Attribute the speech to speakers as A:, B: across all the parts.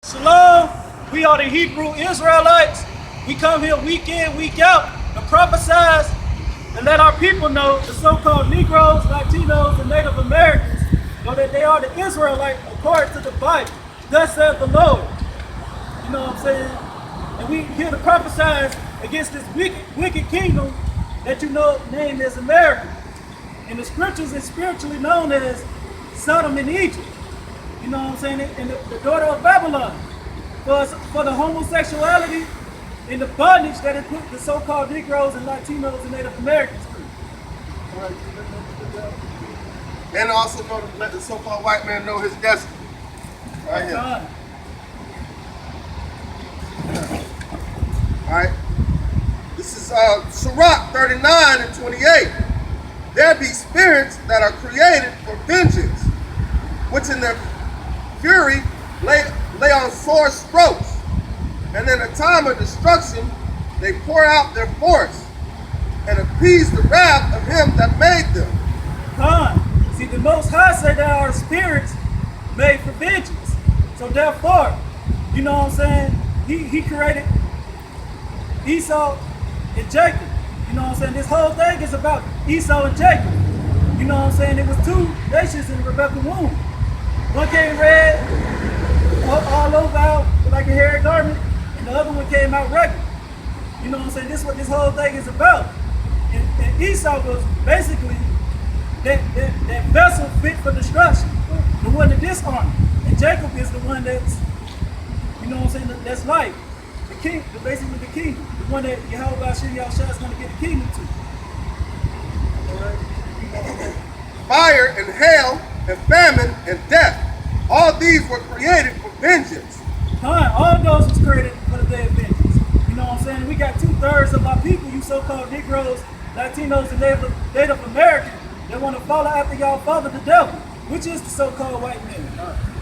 A: Shalom, we are the Hebrew Israelites. We come here week in, week out to prophesize and let our people know, the so-called Negroes, Latinos, and Native Americans, know that they are the Israelites according to the Bible. Thus says the Lord. You know what I'm saying? And we here to prophesize against this wicked kingdom that you know named as America. In the scriptures, it's spiritually known as Sodom and Egypt. You know what I'm saying? And the daughter of Babylon. For the homosexuality and the bondage that it put the so-called Negroes and Latinos and Native Americans through.
B: And also let the so-called white man know his destiny. Right here. All right. This is Sirach 39 and 28. There be spirits that are created for vengeance, which in their fury lay on sore strokes, and in a time of destruction they pour out their force and appease the wrath of him that made them.
A: See, the Most High said there are spirits made for vengeance. So therefore, you know what I'm saying? He created Esau and Jacob. You know what I'm saying? This whole thing is about Esau and Jacob. You know what I'm saying? It was two nations in Rebecca's womb. One came red, all over out like a hairy garment, and the other one came out regular. You know what I'm saying? This is what this whole thing is about. And Esau was basically that vessel fit for destruction, the one that disarmed. And Jacob is the one that's, you know what I'm saying, that's life. The king, basically the king, the one that Yahweh Shah is going to get the kingdom to.
B: Fire and hail and famine and death, all these were created for vengeance.
A: All those was created for the day of vengeance. You know what I'm saying? We got 2/3 of our people, you so-called Negroes, Latinos, and Native Americans, that want to follow after y'all father the devil, which is the so-called white man.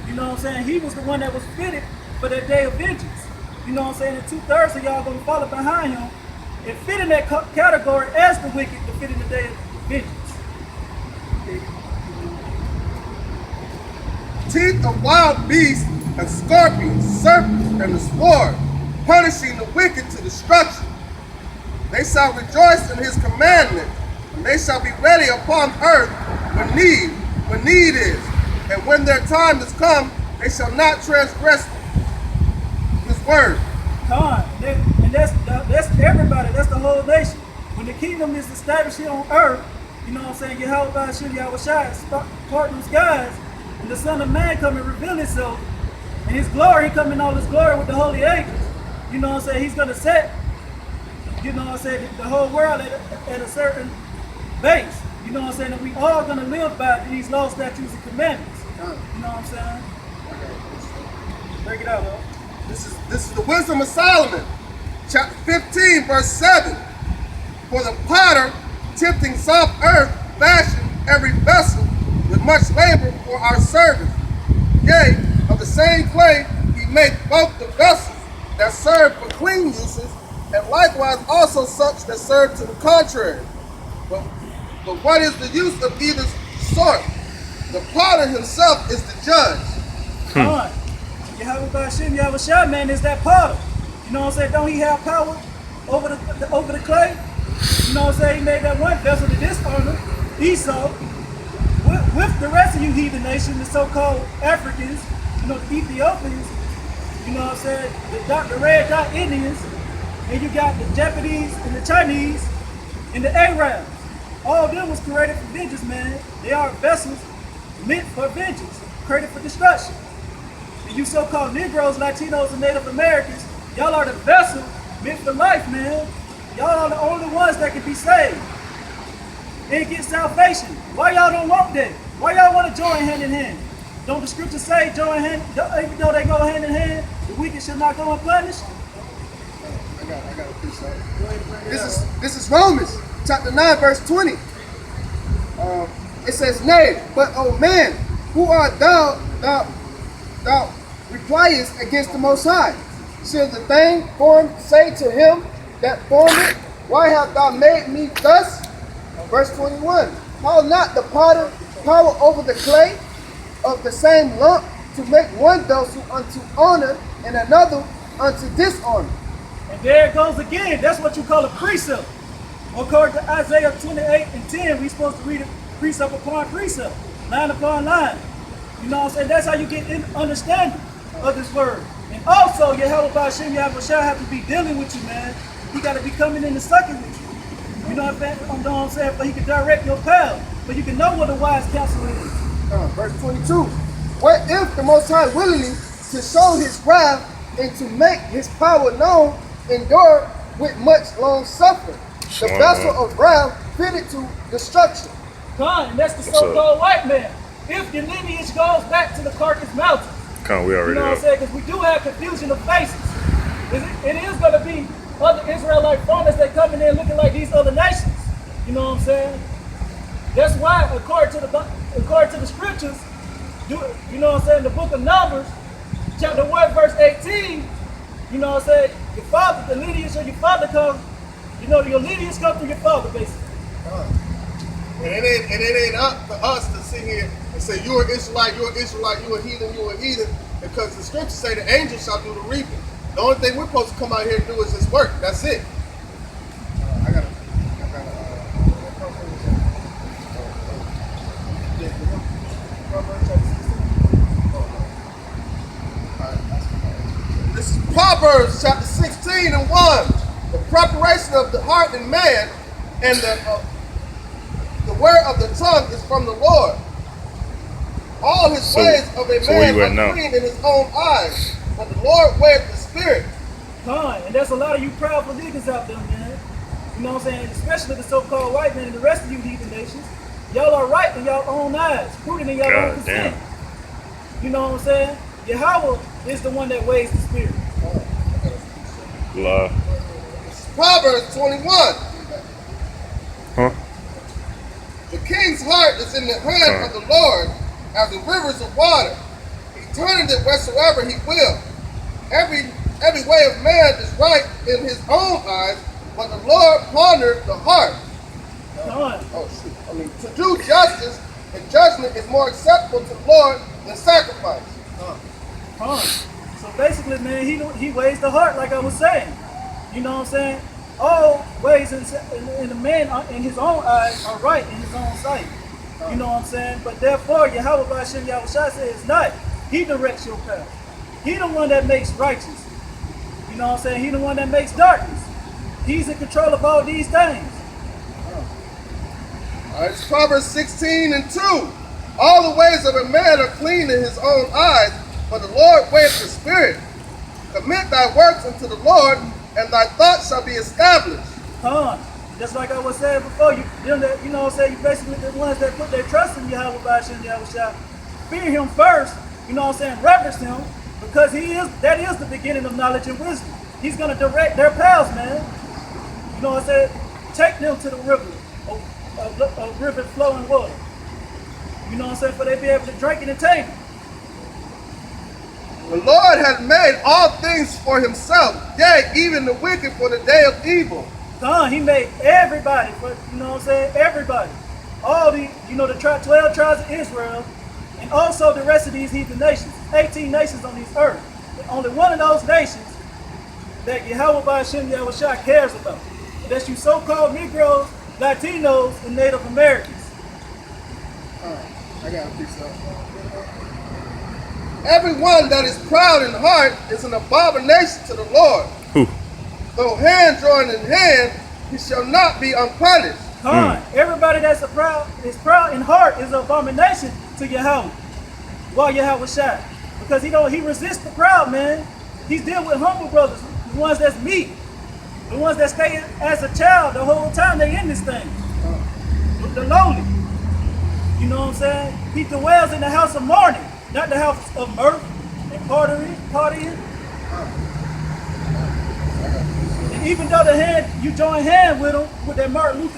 A: You know what I'm saying? He was the one that was fitted for that day of vengeance. You know what I'm saying? And 2/3 of y'all going to follow behind him and fit in that category as the wicked to fit in the day of vengeance.
B: Teeth of wild beasts and scorpions, serpents, and the sword, punishing the wicked to destruction. They shall rejoice in his commandment, and they shall be ready upon earth when need is. And when their time is come, they shall not transgress his word.
A: And that's everybody, that's the whole nation. When the kingdom is established here on earth, you know what I'm saying, Yahweh Shah part those skies, and the Son of Man come and reveal himself, and his glory, he come in all his glory with the holy angels. You know what I'm saying, he's going to set, you know what I'm saying, the whole world at a certain base. You know what I'm saying, and we all going to live by these laws, statutes, and commandments. You know what I'm saying? Break it out, though.
B: This is the wisdom of Solomon, chapter 15, verse 7. For the potter, tempting soft earth, fashioned every vessel with much labor for our service. Yea, of the same clay he made both the vessels that serve for clean uses, and likewise also such that serve to the contrary. But what is the use of either sort? The potter himself is the judge.
A: Yahweh Shah, man, is that potter. You know what I'm saying? Don't he have power over the clay? You know what I'm saying? He made that one vessel to dishonor Esau with the rest of you heathen nations, the so-called Africans, you know, the Ethiopians, you know what I'm saying? The red dot Indians, and you got the Japanese and the Chinese and the Arabs. All of them was created for vengeance, man. They are vessels meant for vengeance, created for destruction. And you so-called Negroes, Latinos, and Native Americans, y'all are the vessel meant for life, man. Y'all are the only ones that can be saved and get salvation. Why y'all don't want that? Why y'all want to join hand in hand? Don't the scriptures say join hand, even though they go hand in hand, the wicked shall not go unpunished?
B: I got a piece of it. This is Romans chapter 9, verse 20. It says, nay, but O man, who art thou repliest against the Most High? Should the thing formed say to him that formed it, why hast thou made me thus? Verse 21. How not the potter power over the clay of the same lump
C: to make one vessel unto honor and another unto dishonor.
A: And there it goes again. That's what you call a precept. According to Isaiah 28:10, we're supposed to read it precept upon precept, line upon line. You know what I'm saying? That's how you get in understanding of this word. And also, Yahweh Ba'ashem Yahushua have to be dealing with you, man. He got to be coming in and sucking with you. You know what I'm saying? But he can direct your path. But you can know what a wise counsel is.
C: Verse 22. What if the Most High willingly to show his wrath and to make his power known, endure with much long suffering, the vessel of wrath fitted to destruction.
A: God, and that's the so-called white man. If your lineage goes back to the Carcass Mountains,
D: We already
A: you know what I'm saying? Because we do have confusion of faces. It is going to be other Israelite farmers that coming in looking like these other nations. You know what I'm saying? That's why, according to the scriptures, you know what I'm saying, the book of Numbers, chapter 1, verse 18, you know what I'm saying, your father, the lineage of your father comes, you know, your lineage comes through your father, basically.
B: And it ain't up to us to sit here and say, you're an Israelite, you're an Israelite, you're a heathen, you're a heathen, because the scriptures say the angels shall do the reaping. The only thing we're supposed to come out here and do is this work. That's it. This is Proverbs chapter 16 and 1. The preparation of the heart in man and the word of the tongue is from the Lord. All his ways of a man are clean in his own eyes, but the Lord weigheth the spirit.
A: And there's a lot of you proudful niggas out there, man. You know what I'm saying? Especially the so-called white men and the rest of you heathen nations. Y'all are right in y'all own eyes, prudent in your own consent. You know what I'm saying? Yahweh is the one that weighs the spirit.
D: Law.
B: Proverbs 21. The king's heart is in the hand of the Lord as the rivers of water. He turneth it wheresoever he will. Every way of man is right in his own eyes, but the Lord pondereth the heart. To do justice and judgment is more acceptable to the Lord than sacrifice.
A: So basically, man, he weighs the heart, like I was saying. You know what I'm saying? All ways in the man in his own eyes are right in his own sight. You know what I'm saying? But therefore, Yahweh Ba'ashem Yahushua says not. He directs your path. He the one that makes righteous. You know what I'm saying? He the one that makes darkness. He's in control of all these things.
B: It's Proverbs 16 and 2. All the ways of a man are clean in his own eyes, but the Lord weigheth the spirit. Commit thy works unto the Lord, and thy thoughts shall be established.
A: Just like I was saying before, you know what I'm saying, you basically the ones that put their trust in Yahweh Ba'ashem Yahushua. Fear him first, you know what I'm saying, reverence him, because that is the beginning of knowledge and wisdom. He's gonna direct their paths, man. You know what I'm saying? Take them to the river, a river flowing water. You know what I'm saying? For they be able to drink it and take it.
B: The Lord hath made all things for himself, yea, even the wicked for the day of evil.
A: He made everybody, you know what I'm saying? Everybody. All the 12 tribes of Israel, and also the rest of these heathen nations. 18 nations on this earth. But only one of those nations that Yahweh Ba'ashem Yahushua cares about. And that's you so-called Negroes, Latinos, and Native Americans.
B: I got a piece of it. Everyone that is proud in heart is an abomination to the Lord. Though hand joined in hand, he shall not be unpunished.
A: Everybody that's proud in heart is an abomination to Yahweh. While Yahweh shot. Because he resists the proud, man. He's dealing with humble brothers, the ones that's meek, the ones that stay as a child the whole time they in this thing. The lowly. You know what I'm saying? He dwells in the house of mourning, not the house of mirth and partying. And even though you join hand with them with that Martin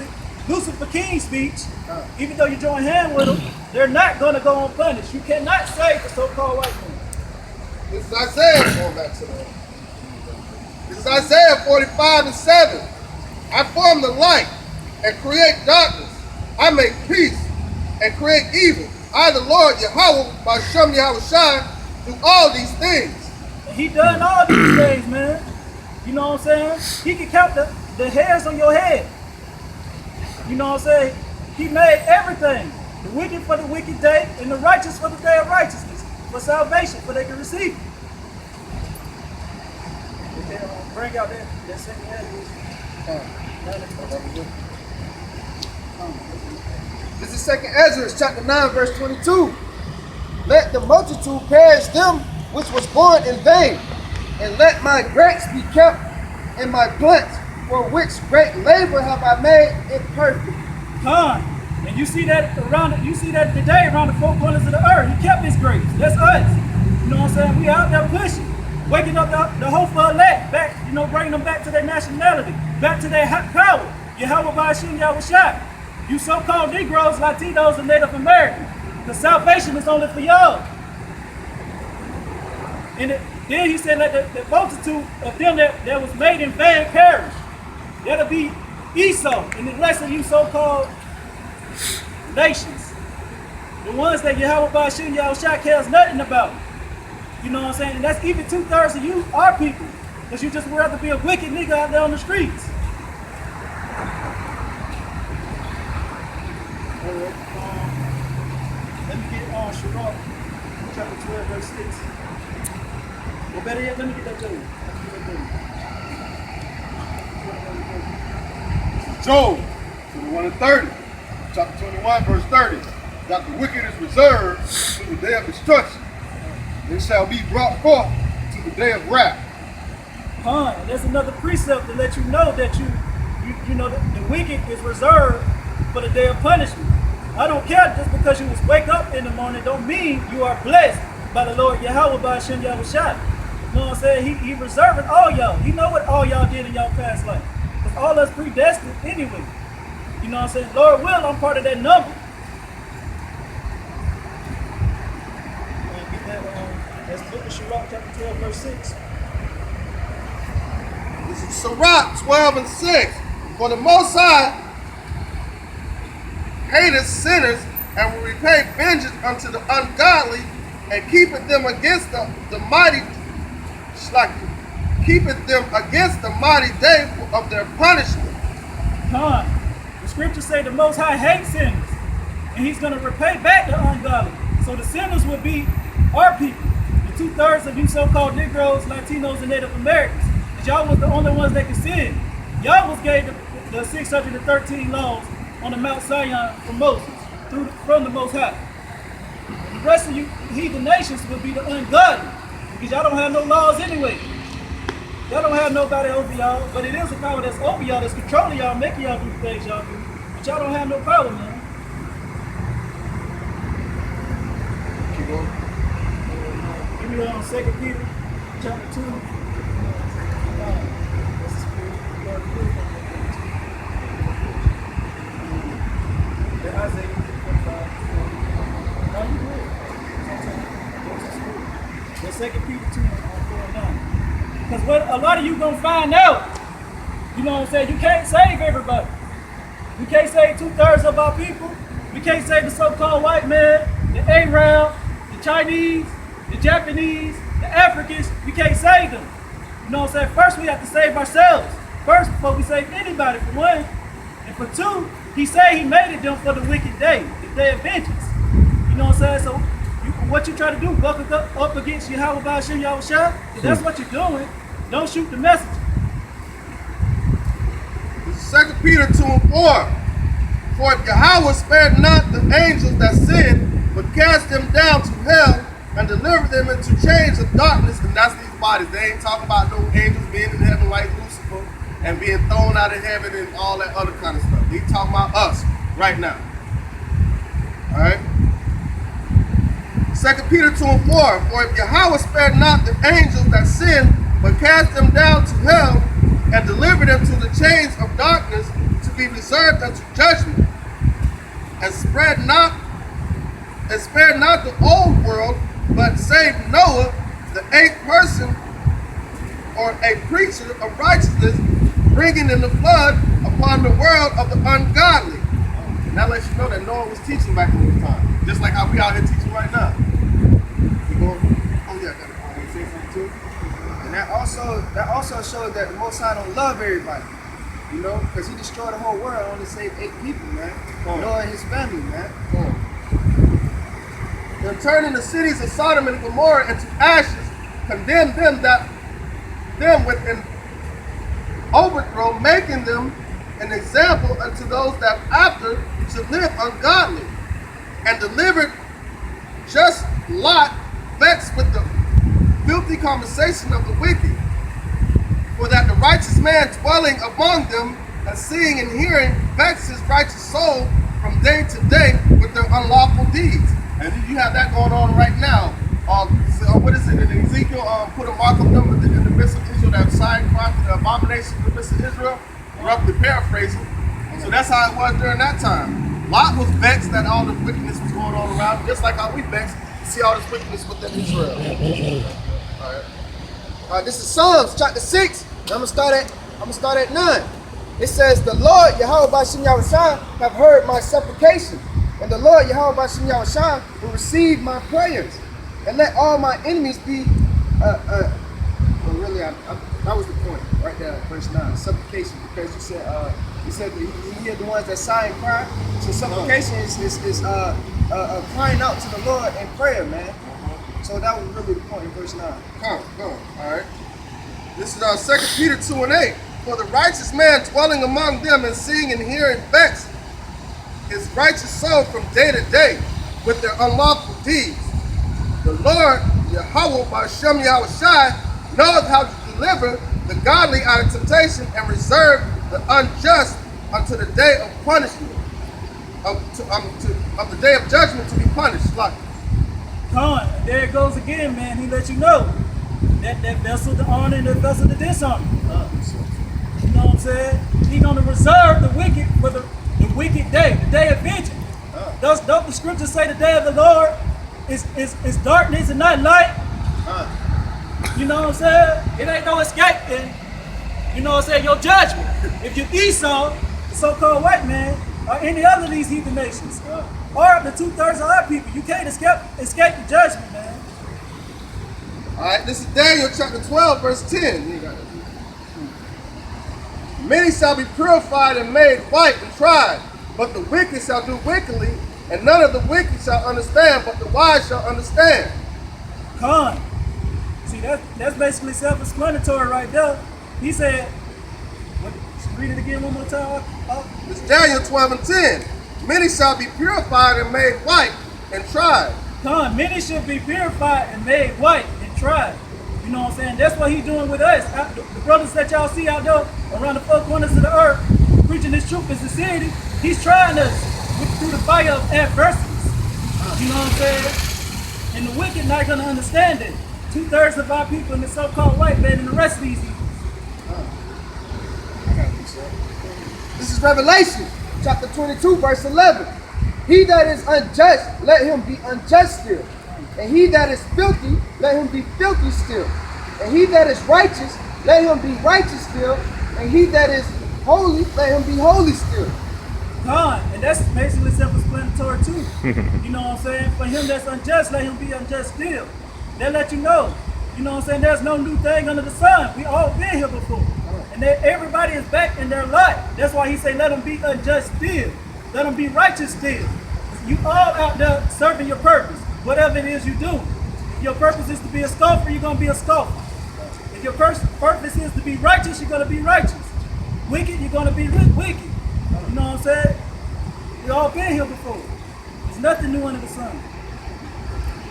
A: Luther King speech, even though you join hand with them, they're not going to go unpunished. You cannot save the so-called white man.
B: This is Isaiah, going back to that. This is Isaiah 45 and 7. I form the light and create darkness. I make peace and create evil. I, the Lord, Yahweh, Ba'ashem Yahushua, do all these things.
A: And he done all these things, man. You know what I'm saying? He can count the hairs on your head. You know what I'm saying? He made everything. The wicked for the wicked day, and the righteous for the day of righteousness. For salvation, for they can receive it. Okay, bring out that second Ezra.
C: This is 2nd Ezra, chapter 9, verse 22. Let the multitude perish them which was born in vain, and let my grapes be kept in my plants, for which great labor have I made it perfect.
A: Con. And you see that today around the four corners of the earth. He kept his grapes. That's us. You know what I'm saying? We out there pushing, waking up the whole for elect back, you know, bringing them back to their nationality, back to their power. Yahweh Ba'ashim Yahushua. You so-called Negroes, Latinos, and Native Americans. The salvation is only for y'all. And then he said, let the multitude of them that was made in vain perish. That'll be Esau, and the rest of you so-called nations. The ones that Yahweh Ba'ashim Yahushua cares nothing about. You know what I'm saying? And that's even 2/3 of you are people. Because you just would rather be a wicked nigga out there on the streets. Let me get on Sirach, chapter 12, verse 6. Well, better yet, let me get that to you.
B: Job 21:30, chapter 21, verse 30. That the wicked is reserved to the day of destruction. It shall be brought forth to the day of wrath.
A: And there's another precept to let you know that you know the wicked is reserved for the day of punishment. I don't care just because you was wake up in the morning don't mean you are blessed by the Lord Yahweh Ba'ashim Yahushua. You know what I'm saying? He reserved all y'all. He know what all y'all did in y'all past life. Because all us predestined anyway. You know what I'm saying? Lord will, I'm part of that number. Get that, that's Book of Sirach, chapter 12, verse 6.
B: This is Sirach 12 and 6. For the Most High hateth sinners and will repay vengeance unto the ungodly and keepeth them against the mighty, keepeth them against the mighty day of their punishment.
A: The scriptures say the Most High hates sinners, and He's going to repay back the ungodly. So the sinners will be our people, the 2/3 of you so-called Negroes, Latinos, and Native Americans. Because y'all was the only ones that could sin. Y'all was gave the 613 laws on the Mount Zion from Moses, from the Most High. And the rest of you heathen nations will be the ungodly, because y'all don't have no laws anyway. Y'all don't have nobody over y'all, but it is a power that's over y'all, that's controlling y'all, making y'all do the things y'all do. But y'all don't have no power, man.
B: Keep going.
A: Give me 2 Peter chapter 2. Isaiah 45. No, you good. That's 2 Peter 2 and 9. Because what a lot of you gonna find out, you know what I'm saying, you can't save everybody. We can't save 2/3 of our people. We can't save the so-called white man, the Arab, the Chinese, the Japanese, the Africans. We can't save them. You know what I'm saying? First we have to save ourselves. First, before we save anybody, for one. And for two, he said he made it them for the wicked day, the day of vengeance. You know what I'm saying? So what you try to do, buck up against Yahweh Ba'ashim Yahushua? If that's what you're doing, don't shoot the messenger.
B: This is 2 Peter 2 and 4. For if Yahweh spared not the angels that sinned, but cast them down to hell and delivered them into chains of darkness, and that's these bodies. They ain't talking about no angels being in heaven like Lucifer and being thrown out of heaven and all that other kind of stuff. They talking about us right now. All right? 2 Peter 2 and 4. For if Yahweh spared not the angels that sinned, but cast them down to hell and delivered them to the chains of darkness to be reserved unto judgment, and spared not the old world, but saved Noah, the 8th person, or a preacher of righteousness, bringing in the flood upon the world of the ungodly. And that lets you know that Noah was teaching back in his time, just like how we out here teaching right now. You go on
C: And that also shows that the Most High don't love everybody. You know, because he destroyed the whole world, only saved 8 people, man. Noah and his family, man.
B: Then turning the cities of Sodom and Gomorrah into ashes, condemned them with an overthrow, making them an example unto those that after should live ungodly, and delivered just Lot, vexed with the filthy conversation of the wicked, for that the righteous man dwelling among them, and seeing and hearing, vexed his righteous soul from day to day with their unlawful deeds. And you have that going on right now. What is it in Ezekiel? Put a mark of them in the midst of Israel, that sign crime for the abomination in the midst of Israel. Roughly paraphrasing. So that's how it was during that time. Lot was vexed that all this wickedness was going on around him, just like how we vexed to see all this wickedness within Israel.
C: All right, this is Psalms chapter 6. I'm gonna start at 9. It says, "The Lord Yahweh Bashim Yahushua have heard my supplication, and the Lord Yahweh Bashim Yahushua will receive my prayers, and let all my enemies be." Well, really, that was the point right there, verse 9, supplication, because you said that you hear the ones that sigh and cry. So supplication is crying out to the Lord in prayer, man. So that was really the point in verse 9.
B: All right. This is 2 Peter 2 and 8. For the righteous man dwelling among them and seeing and hearing vexed his righteous soul from day to day with their unlawful deeds. The Lord, Yahweh B'Shem Yahushai, knows how to deliver the godly out of temptation and reserve the unjust unto the day of punishment, of the day of judgment to be punished. Like,
A: There it goes again, man. He let you know that vessel to honor and that vessel to dishonor. You know what I'm saying? He's gonna reserve the wicked for the wicked day, the day of vengeance. Don't the scriptures say the day of the Lord is darkness and not light? You know what I'm saying? It ain't no escape then. You know what I'm saying? Your judgment. If you're Esau, the so-called white man, or any other of these heathen nations, or up to 2/3 of our people, you can't escape the judgment, man.
B: all right, this is Daniel chapter 12, verse 10. You got it. Many shall be purified and made white and tried, but the wicked shall do wickedly, and none of the wicked shall understand, but the wise shall understand.
A: See, that's basically self-explanatory right there. He said, read it again one more time.
B: It's Daniel 12 and 10. Many shall be purified and made white and tried.
A: Many should be purified and made white and tried. You know what I'm saying? That's what he's doing with us. The brothers that y'all see out there around the four corners of the earth, preaching this truth in sincerity, he's trying us through the fire of adversities. You know what I'm saying? And the wicked not going to understand it. 2/3 of our people in the so-called white man and the rest of these evils.
C: This is Revelation chapter 22, verse 11. He that is unjust, let him be unjust still. And he that is filthy, let him be filthy still. And he that is righteous, let him be righteous still. And he that is holy, let him be holy still.
A: And that's basically self-explanatory too. You know what I'm saying? For him that's unjust, let him be unjust still. They let you know. You know what I'm saying? There's no new thing under the sun. We all been here before. And everybody is back in their life. That's why he say, let them be unjust still. Let them be righteous still. You all out there serving your purpose, whatever it is you do. If your purpose is to be a scoffer, you're going to be a scoffer. If your purpose is to be righteous, you're going to be righteous. Wicked, you're going to be wicked. You know what I'm saying? We all been here before. There's nothing new under the sun.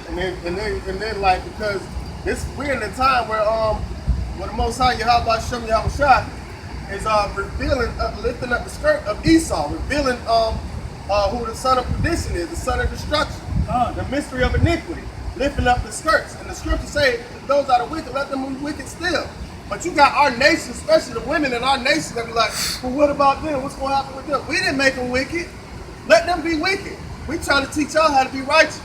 B: And then like, because we're in a time where when the Most High Yahweh Shem Yahushua is revealing, lifting up the skirt of Esau, revealing who the son of perdition is, the son of destruction, the mystery of iniquity, lifting up the skirts. And the scriptures say, those that are wicked, let them be wicked still. But you got our nation, especially the women in our nation, that be like, well, what about them? What's going to happen with them? We didn't make them wicked. Let them be wicked. We trying to teach y'all how to be righteous.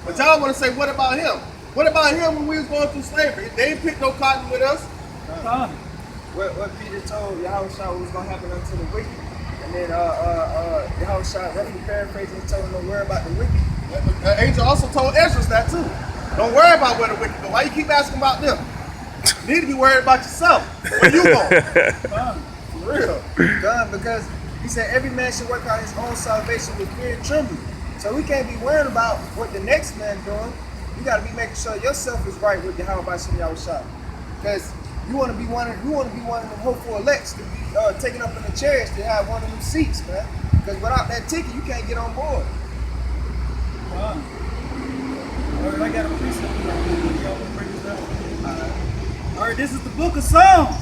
B: But y'all want to say, what about him? What about him when we was going through slavery? They ain't picked no cotton with us.
C: What Peter told Yahushua was going to happen unto the wicked. And then Yahushua, roughly paraphrasing, told him, don't worry about the wicked.
B: The angel also told Ezra that too. Don't worry about where the wicked go. Why you keep asking about them? You need to be worried about yourself. Where you going?
A: For
B: real.
C: God, because he said every man should work out his own salvation with fear and trembling. So we can't be worrying about what the next man doing. You got to be making sure yourself is right with Yahweh B'Shem Yahushua. Because you want to be one of them hopeful elects to be taken up in the chariots to have one of them seats, man. Because without that ticket, you can't get on board.
A: All right, I got a precept. Y'all want to break this down? All right, this is the book of Psalms.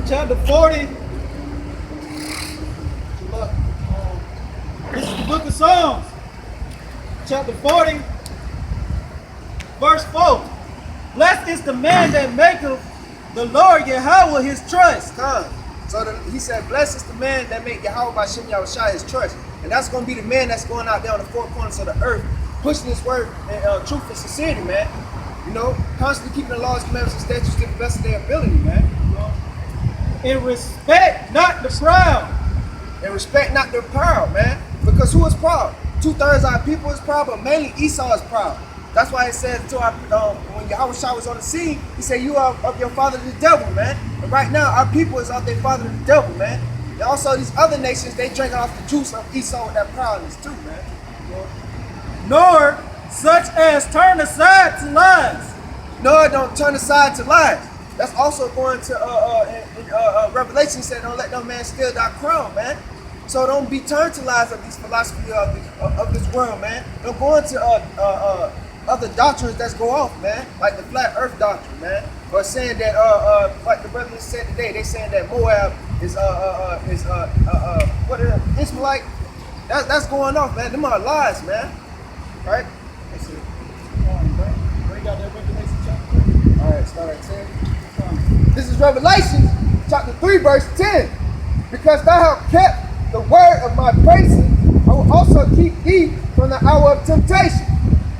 A: Chapter 40. This is the book of Psalms. Chapter 40, verse 4. Blessed is the man that maketh the Lord Yahweh his trust.
C: He said, blessed is the man that make Yahweh B'Shem Yahushua his trust. And that's going to be the man that's going out there on the four corners of the earth, pushing his word and truth and sincerity, man. You know, constantly keeping the laws, commandments, and statutes to the best of their ability, man.
A: And respect not the proud.
C: And respect not the proud, man. Because who is proud? 2/3 of our people is proud, but mainly Esau is proud. That's why it says to our, when Yahushua was on the scene, he said, you are of your father the devil, man. And right now, our people is of their father the devil, man. And also these other nations, they drinking off the juice of Esau with that proudness too, man.
A: Nor such as turn aside to lies.
C: Nor don't turn aside to lies. That's also going to in Revelation said, don't let no man steal thy crown, man. So don't be turned to lies of these philosophy of this world, man. Don't go into other doctrines that's go off, man, like the flat earth doctrine, man. Or saying that like the brothers said today, they saying that Moab is what is it, Ishmaelite. That's going off, man. Them are lies, man. Right? That's it.
A: Where you got that Revelation chapter?
C: All right, start at 10. This is Revelation chapter 3, verse 10. Because thou hast kept the word of my praising, I will also keep thee from the hour of temptation.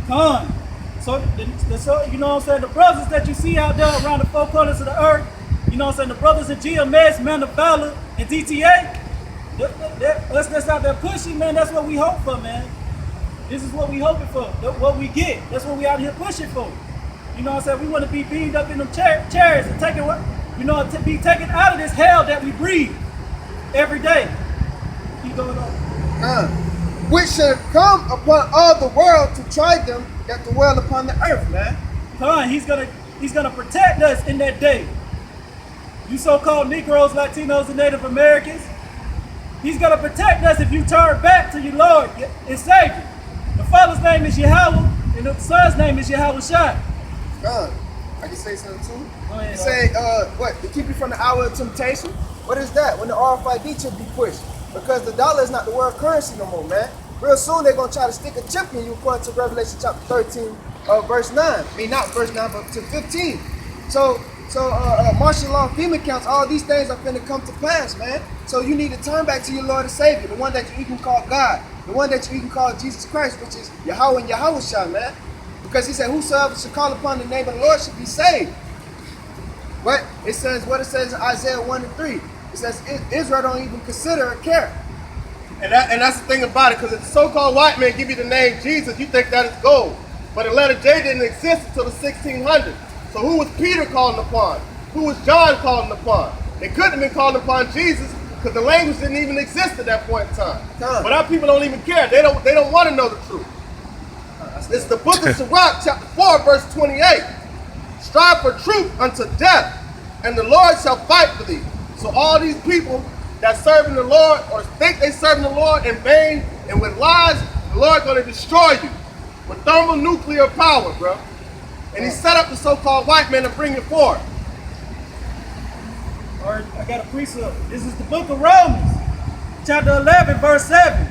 A: Come. So, you know what I'm saying? The brothers that you see out there around the four corners of the earth, you know what I'm saying? The brothers in GMS, Man of Valor, and DTA, that's out there pushing, man. That's what we hope for, man. This is what we hoping for. That's what we get. That's what we out here pushing for. You know what I'm saying? We want to be beamed up in them chairs and taken, you know, to be taken out of this hell that we breathe every day. Keep going on.
C: Which should come upon all the world to try them that dwell upon the earth, man.
A: He's gonna protect us in that day. You so-called Negroes, Latinos, and Native Americans, he's gonna protect us if you turn back to your Lord and Savior. The Father's name is Yahweh, and the Son's name is Yahushua.
C: I can say something too.
A: Go ahead,
C: You say, what, to keep you from the hour of temptation? What is that? When the RFID chip be pushed. Because the dollar is not the world currency no more, man. Real soon they're going to try to stick a chip in you according to Revelation chapter 13, verse 9. I mean, not verse 9, but to 15. So martial law, FEMA counts, all these things are going to come to pass, man. So you need to turn back to your Lord and Savior, the one that you can call God, the one that you can call Jesus Christ, which is Yahweh and Yahushua, man. Because he said, whosoever should call upon the name of the Lord should be saved. But it says, what it says in Isaiah 1 and 3. It says Israel don't even consider or care.
B: And that's the thing about it, because if the so-called white man give you the name Jesus, you think that is gold. But the letter J didn't exist until the 1600s. So who was Peter calling upon? Who was John calling upon? They couldn't have been calling upon Jesus because the language didn't even exist at that point in time. But our people don't even care. They don't want to know the truth. It's the book of Sirach, chapter 4, verse 28. Strive for truth unto death, and the Lord shall fight for thee. So all these people that serving the Lord or think they serving the Lord in vain and with lies, the Lord going to destroy you with thermonuclear power, bro. And he set up the so-called white man to bring it forward.
A: All right, I got a precept. This is the book of Romans, chapter 11, verse 7.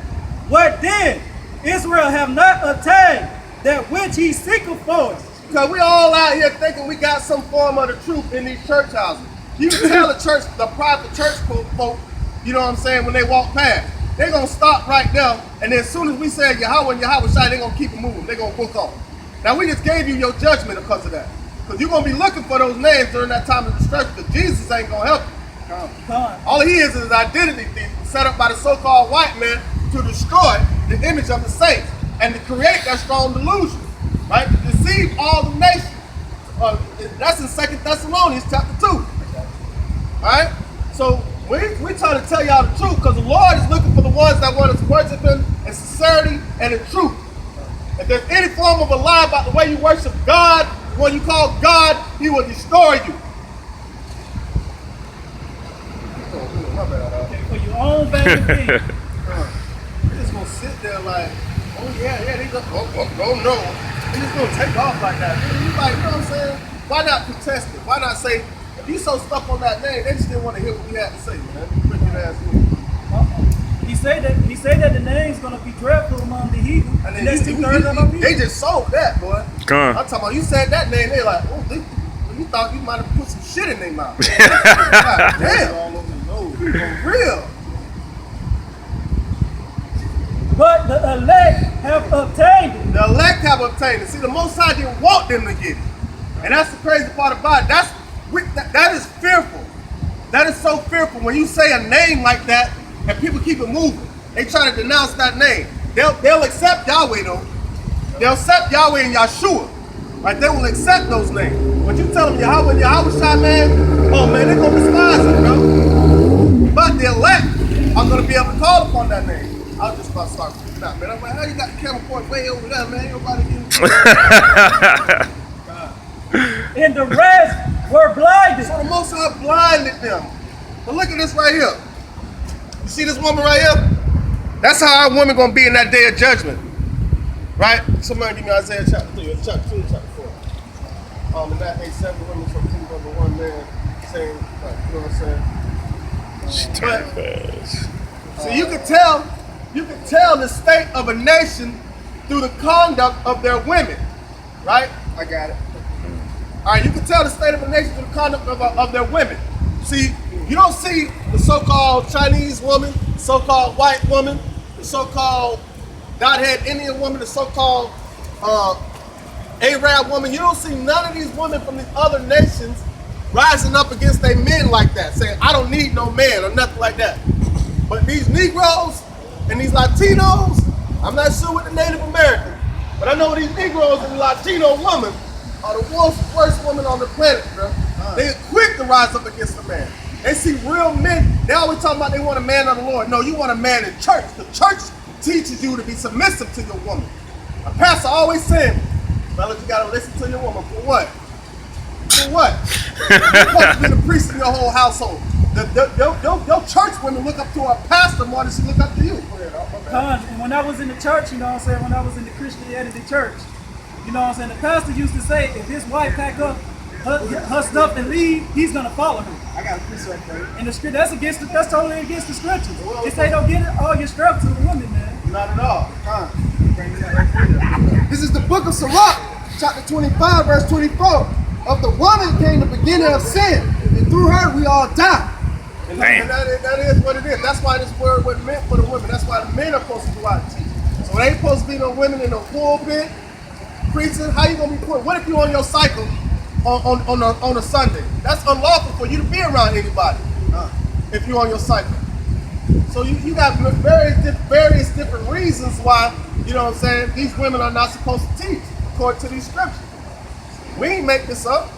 A: What then? Israel have not attained that which he seeketh for.
B: Because we all out here thinking we got some form of the truth in these church houses. You can tell the private church folk, you know what I'm saying, when they walk past. They're going to stop right there, and then as soon as we say Yahweh and Yahushua, they're going to keep it moving. They're going to book on. Now, we just gave you your judgment because of that. Because you're going to be looking for those names during that time of distress, because Jesus ain't going to help you. All he is an identity thief set up by the so-called white man to destroy the image of the saints. and to create that strong delusion, right? To deceive all the nations. That's in 2 Thessalonians chapter 2. All right? So we're trying to tell y'all the truth because the Lord is looking for the ones that want to worship Him in sincerity and in truth. If there's any form of a lie about the way you worship God, what you call God, He will destroy you.
A: Okay, for your own bad opinion.
B: You're just gonna sit there like, oh yeah, they just, oh no. They're just gonna take off like that. You like, you know what I'm saying? Why not contest it? Why not say, if you so stuck on that name, they just didn't want to hear what we had to say, man. Wicked ass dude.
A: He said that the name's gonna be dreadful among the heathen.
B: And then
A: Next 2/3 of our people.
B: they just sold that, boy.
D: Come on.
B: I'm talking about, you said that name, they like, oh, you thought you might have put some shit in their mouth. God damn.
C: All over the nose.
B: For real.
A: But the elect have obtained it.
B: The elect have obtained it. See, the Most High didn't want them to get it. And that's the crazy part about it. That is fearful. That is so fearful when you say a name like that and people keep it moving. They try to denounce that name. They'll accept Yahweh though. They'll accept Yahweh and Yahshua. Right? They will accept those names. But you tell them Yahweh and Yahushua, man, oh man, they're gonna despise it, bro. But the elect are gonna be able to call upon that name. I was just about to start freaking out, man. I'm like, how you got the camera point way over there, man? Ain't nobody getting
A: And the rest were blinded.
B: So the Most High blinded them. But look at this right here. You see this woman right here? That's how our women gonna be in that day of judgment. Right? Somebody give me Isaiah chapter 3, chapter 2, chapter 4. In that 7 women shall plead over one man, saying, like, you know what I'm saying? So you can tell the state of a nation through the conduct of their women, right?
C: I got it.
B: All right, you can tell the state of a nation through the conduct of their women. See, you don't see the so-called Chinese woman, so-called white woman, the so-called Godhead Indian woman, the so-called Arab woman. You don't see none of these women from these other nations rising up against their men like that, saying, I don't need no man or nothing like that. But these Negroes and these Latinos, I'm not sure with the Native Americans, but I know these Negroes and the Latino women are the worst women on the planet, bro. They're quick to rise up against a man. They see real men. They always talk about they want a man of the Lord. No, you want a man in church. The church teaches you to be submissive to your woman. A pastor always saying, fellas, you gotta listen to your woman. For what? For what? You're supposed to be the priest in your whole household. Your church women look up to a pastor more than she look up to you.
A: And when I was in the church, you know what I'm saying, when I was in the Christianity church, you know what I'm saying, the pastor used to say, if his wife pack up her stuff and leave, he's gonna follow her.
C: I got a precept for you.
A: And the script, that's totally against the scriptures. They say don't get all your stuff to the women, man.
B: Not at all.
C: This is the book of Sirach, chapter 25, verse 24. Of the woman came the beginning of sin, and through her we all die.
B: And that is what it is. That's why this word was meant for the women. That's why the men are supposed to go out and teach. So they ain't supposed to be no women in no pulpit, preaching. How you gonna be put? What if you on your cycle on a Sunday? That's unlawful for you to be around anybody if you're on your cycle. So you got various different reasons why, you know what I'm saying, these women are not supposed to teach according to these scriptures. We ain't make this up.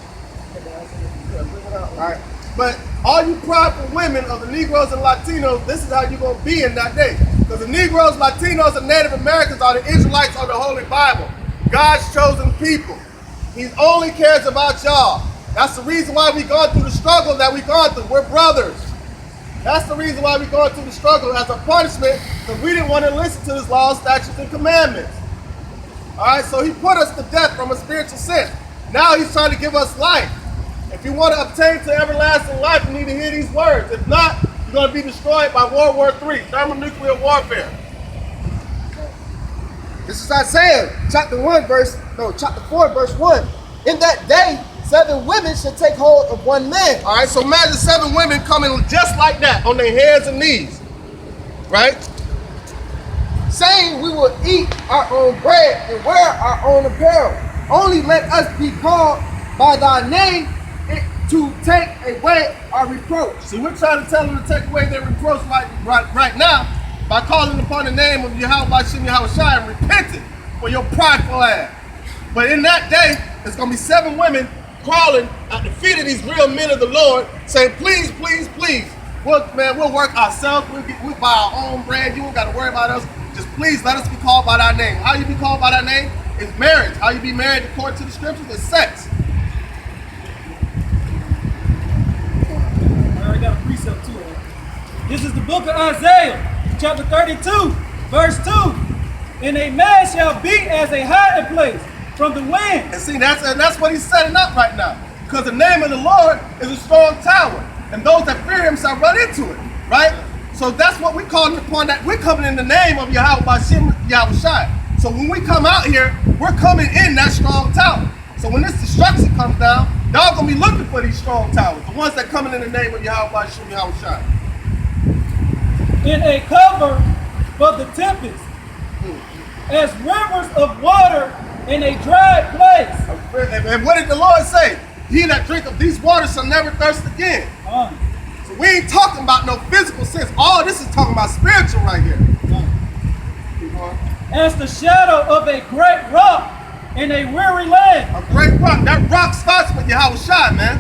B: All right. But all you prideful women of the Negroes and Latinos, this is how you're going to be in that day. Because the Negroes, Latinos, and Native Americans are the Israelites of the Holy Bible. God's chosen people. He only cares about y'all. That's the reason why we've gone through the struggle that we've gone through. We're brothers. That's the reason why we're going through the struggle as a punishment, because we didn't want to listen to his laws, statutes, and commandments. All right, so he put us to death from a spiritual sin. Now he's trying to give us life. If you want to obtain to everlasting life, you need to hear these words. If not, you're going to be destroyed by World War III, thermonuclear warfare.
C: This is Isaiah, chapter 4, verse 1. In that day, 7 women shall take hold of one man.
B: All right, so imagine 7 women coming just like that on their hands and knees, right?
C: Saying, we will eat our own bread and wear our own apparel. Only let us be called by thy name to take away our reproach.
B: So we're trying to tell them to take away their reproach right now, by calling upon the name of Yahweh Hashem Yahweh Shai and repented for your prideful ass. But in that day, there's going to be 7 women crawling at the feet of these real men of the Lord, saying, please, please, please, we'll work ourselves. We'll buy our own bread. You don't got to worry about us. Just please let us be called by thy name. How you be called by thy name is marriage. How you be married according to the scriptures is sex.
A: I already got a precept too. This is the book of Isaiah, chapter 32, verse 2. And a man shall be as a hiding place from the wind.
B: And see, that's what he's setting up right now. Because the name of the Lord is a strong tower. And those that fear him shall run into it. Right? So that's what we call upon that. We're coming in the name of Yahweh Hashem Yahweh Shai. So when we come out here, we're coming in that strong tower. So when this destruction comes down, y'all gonna be looking for these strong towers. The ones that coming in the name of Yahweh Hashem Yahweh Shai.
A: In a cover for the tempest, as rivers of water in a dry place.
B: And what did the Lord say? He that drink of these waters shall never thirst again. So we ain't talking about no physical sense. All this is talking about spiritual right here.
A: As the shadow of a great rock in a weary land.
B: A great rock. That rock starts with Yahweh Shai, man.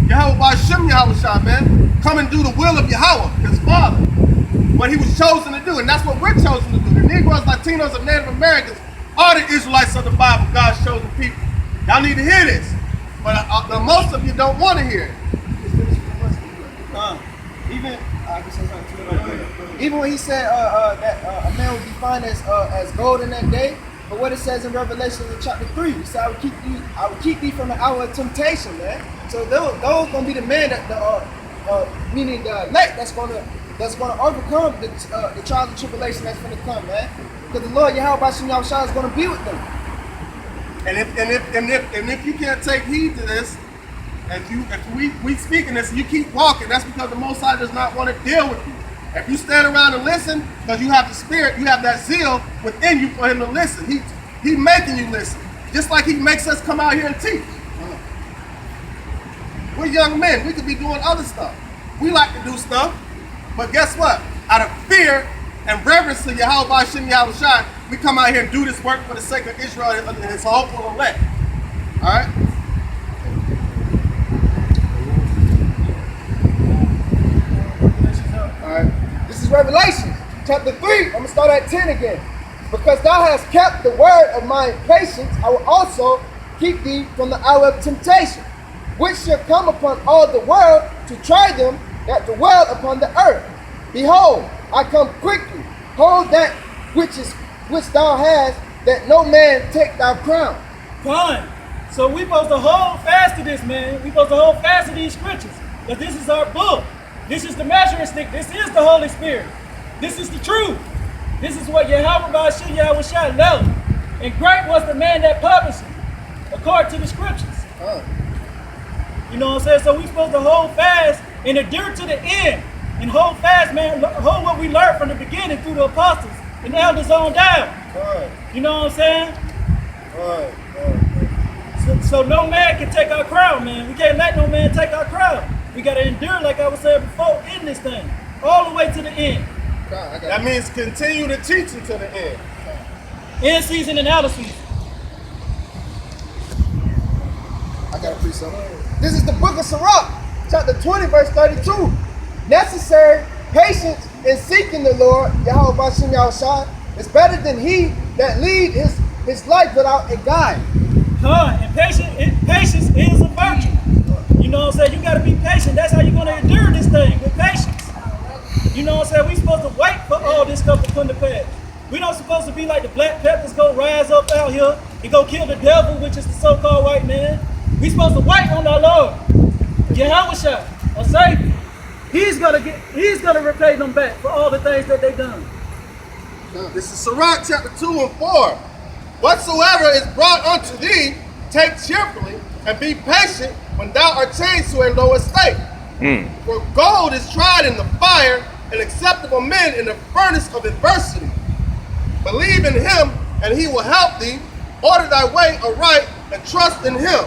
B: Yahweh Hashem Yahweh Shai, man. Come and do the will of Yahweh, his father. What he was chosen to do. And that's what we're chosen to do. The Negroes, Latinos, and Native Americans are the Israelites of the Bible, God's chosen people. Y'all need to hear this. But most of you don't want to hear it.
C: Even when he said that a man would be found as gold in that day, but what it says in Revelation in chapter 3, he said, I will keep thee from the hour of temptation, man. So those gonna be the men that meaning the elect that's gonna overcome the trials and tribulation that's gonna come, man. Because the Lord Yahweh Hashem Yahweh Shai is gonna be with them.
B: And if you can't take heed to this, if we speaking this and you keep walking, that's because the Most High does not want to deal with you. If you stand around and listen, because you have the spirit, you have that zeal within you for him to listen. He making you listen. Just like he makes us come out here and teach. We're young men. We could be doing other stuff. We like to do stuff. But guess what? Out of fear and reverence to Yahweh Hashem Yahweh Shai, we come out here and do this work for the sake of Israel and his hopeful elect. All right?
C: All right. This is Revelation chapter 3. I'm going to start at 10 again. Because thou hast kept the word of my patience, I will also keep thee from the hour of temptation, which shall come upon all the world to try them that dwell upon the earth. Behold, I come quickly. Hold that which thou hast, that no man take thy crown.
A: Fine. So we supposed to hold fast to this, man. We supposed to hold fast to these scriptures. Because this is our book. This is the measuring stick. This is the Holy Spirit. This is the truth. This is what Yahweh Hashem Yahweh Shai loved. And great was the man that published it, according to the scriptures. You know what I'm saying? So we supposed to hold fast and adhere to the end. And hold fast, man. Hold what we learned from the beginning through the apostles and elders on down. You know what I'm saying? So no man can take our crown, man. We can't let no man take our crown. We got to endure, like I was saying before, in this thing. All the way to the end.
B: That means continue to teach until the end.
A: In season and out of season.
C: I got a precept. This is the book of Sirach, chapter 20, verse 32. Necessary patience in seeking the Lord, Yahweh Hashem Yahweh Shai, is better than he that lead his life without a guide.
A: And patience is a virtue. You know what I'm saying? You got to be patient. That's how you're going to endure this thing, with patience. You know what I'm saying? We supposed to wait for all this stuff to come to pass. We not supposed to be like the black peppers, go rise up out here and go kill the devil, which is the so-called white man. We supposed to wait on our Lord, Yahweh Shai, our Savior. He's gonna repay them back for all the things that they done.
B: This is Sirach chapter 2 and 4. Whatsoever is brought unto thee, take cheerfully, and be patient when thou art changed to a low estate. For gold is tried in the fire, and acceptable men in the furnace of adversity. Believe in him, and he will help thee. Order thy way aright, and trust in him.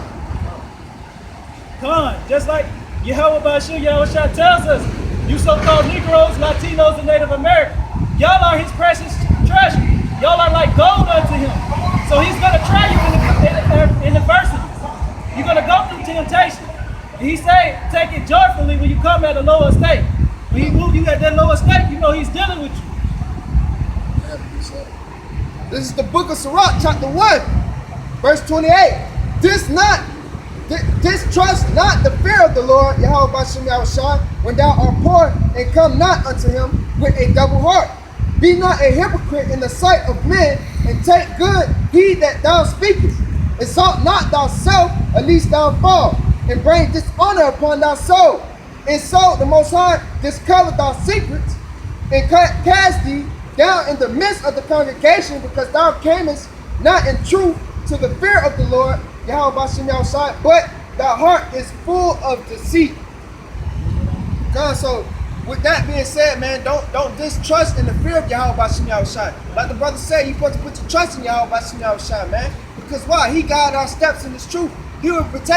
A: Just like Yahweh Hashem Yahweh Shai tells us, you so-called Negroes, Latinos, and Native Americans, Y'all are his precious treasure. Y'all are like gold unto him. So he's going to try you in adversity. You're going to go through temptation. And he say, take it joyfully when you come at a lower state. When he move you at that lower state, you know he's dealing with you.
C: This is the book of Sirach, chapter 1, verse 28. Distrust not the fear of the Lord, Yahweh Bashem Yahushua, when thou art poor, and come not unto him with a double heart. Be not a hypocrite in the sight of men, and take good heed that thou speakest. Exalt not thyself, at least thou fall, and bring dishonor upon thy soul. And so the Most High discovered thy secrets, and cast thee down in the midst of the congregation, because thou camest not in truth to the fear of the Lord, Yahweh Bashem Yahushua, but thy heart is full of deceit. God, so with that being said, man, don't distrust in the fear of Yahweh Bashem Yahushua. Like the brother said, you're supposed to put your trust in Yahweh Bashem Yahushua, man. Because why? He guided our steps in this truth. He will protect